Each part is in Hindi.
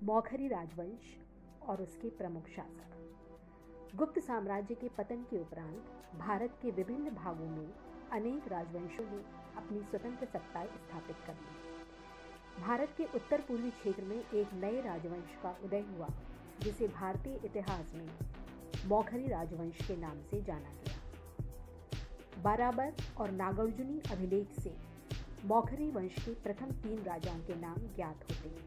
मौखरी राजवंश और उसके प्रमुख शासक। गुप्त साम्राज्य के पतन के उपरांत भारत के विभिन्न भागों में अनेक राजवंशों ने अपनी स्वतंत्र सत्ता स्थापित कर ली। भारत के उत्तर पूर्वी क्षेत्र में एक नए राजवंश का उदय हुआ, जिसे भारतीय इतिहास में मौखरी राजवंश के नाम से जाना गया। बाराबर और नागार्जुनी अभिलेख से मौखरी वंश के प्रथम 3 राजाओं के नाम ज्ञात होते हैं: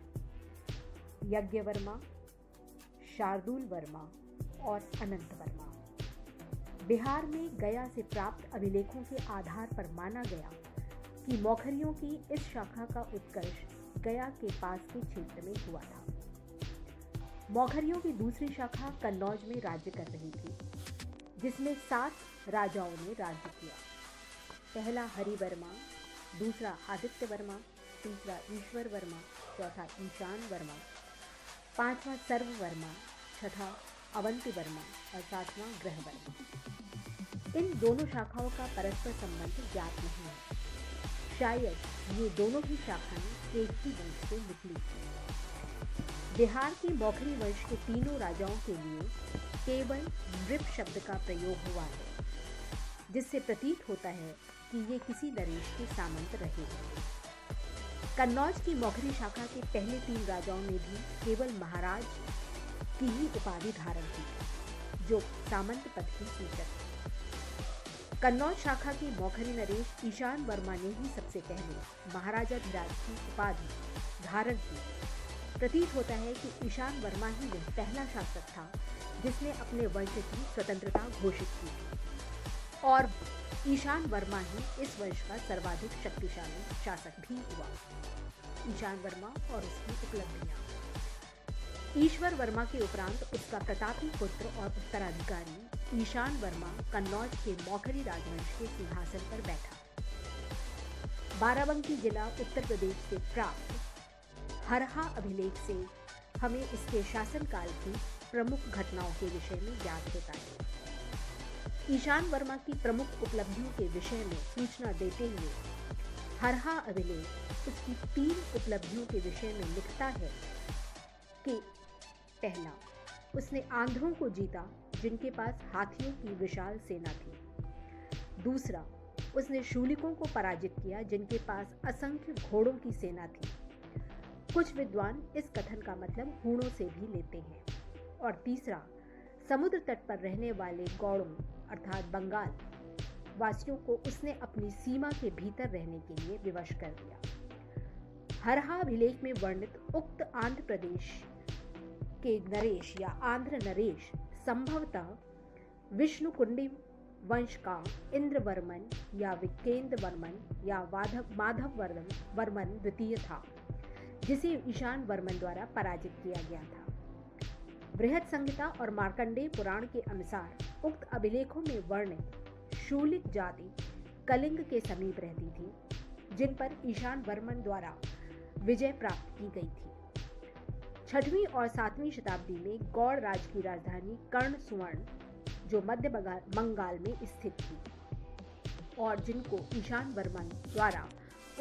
यज्ञवर्मा, शार्दूल वर्मा और अनंत वर्मा। बिहार में गया से प्राप्त अभिलेखों के आधार पर माना गया कि मौखरियों की इस शाखा का उत्कर्ष गया के पास के क्षेत्र में हुआ था। मौखरियों की दूसरी शाखा कन्नौज में राज्य कर रही थी, जिसमें 7 राजाओं ने राज्य किया। पहला हरिवर्मा, दूसरा आदित्य वर्मा, तीसरा ईश्वर वर्मा, चौथा ईशान वर्मा, 5वां सर्व वर्मा, 6ठा अवंति वर्मा और 7वां ग्रह वर्मा। इन दोनों शाखाओं का परस्पर संबंध ज्ञात नहीं है। शायद ये दोनों ही शाखाएं एक ही वंश से निकली थी। बिहार के मौखरी वंश के तीनों राजाओं के लिए केवल नृप शब्द का प्रयोग हुआ है, जिससे प्रतीत होता है कि ये किसी नरेश के सामंत रहे। कन्नौज की मौखरी शाखा के पहले 3 राजाओं ने भी केवल महाराज की ही उपाधि धारण की, जो सामंत पद की सूचक है। कन्नौज शाखा की मौखरी नरेश ईशान वर्मा ने ही सबसे पहले महाराजाधिराज की उपाधि धारण की। प्रतीत होता है कि ईशान वर्मा ही वह पहला शासक था जिसने अपने वंश की स्वतंत्रता घोषित की थी, और ईशान वर्मा ही इस वंश का सर्वाधिक शक्तिशाली शासक भी हुआ। ईशान वर्मा और उसकी उपलब्धियां। ईश्वर वर्मा के उपरांत उसका प्रतापी पुत्र और उत्तराधिकारी ईशान वर्मा कन्नौज के मौखरी राजवंश के सिंहासन पर बैठा। बाराबंकी जिला उत्तर प्रदेश से प्राप्त हरहा अभिलेख से हमें इसके शासनकाल की प्रमुख घटनाओं के विषय में ज्ञात होता है। ईशान वर्मा की प्रमुख उपलब्धियों के विषय में सूचना देते हुए हरहा अभिलेख उसकी 3 उपलब्धियों के विषय में लिखता है कि पहला, उसने आंध्रों को जीता जिनके पास हाथियों की विशाल सेना थी। दूसरा, उसने शूलिकों को पराजित किया जिनके पास असंख्य घोड़ों की सेना थी। कुछ विद्वान इस कथन का मतलब हूणों से भी लेते हैं। और तीसरा, समुद्र तट पर रहने वाले गौड़ों अर्थात बंगाल वासियों को उसने अपनी सीमा के भीतर रहने के लिए विवश कर दिया। हरहा अभिलेख में वर्णित उक्त आंध्र प्रदेश के नरेश या आंध्र नरेश संभवतः विष्णुकुंडी वंश का इंद्रवर्मन या विकेंद्र वर्मन या माधव वर्मन द्वितीय था, जिसे ईशान वर्मन द्वारा पराजित किया गया था। बृहद संहिता और मार्कंडेय पुराण के अनुसार उक्त अभिलेखों में वर्णित शूलिक जाति कलिंग के समीप रहती थी, जिन पर ईशान वर्मन द्वारा विजय प्राप्त की गई थी। 6वीं और 7वीं शताब्दी में गौड़ राज की राजधानी कर्ण सुवर्ण, जो मध्य बंगाल में स्थित थी, और जिनको ईशान वर्मन द्वारा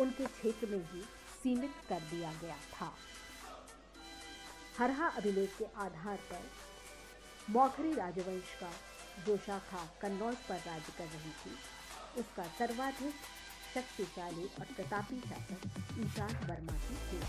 उनके क्षेत्र में ही सीमित कर दिया गया था। हरहा अभिलेख के आधार पर मौखरी राजवंश का जो शाखा कन्नौज पर राज्य कर रही थी, उसका सर्वाधिक शक्तिशाली और प्रतापी शासक ईशान वर्मा ही हुआ।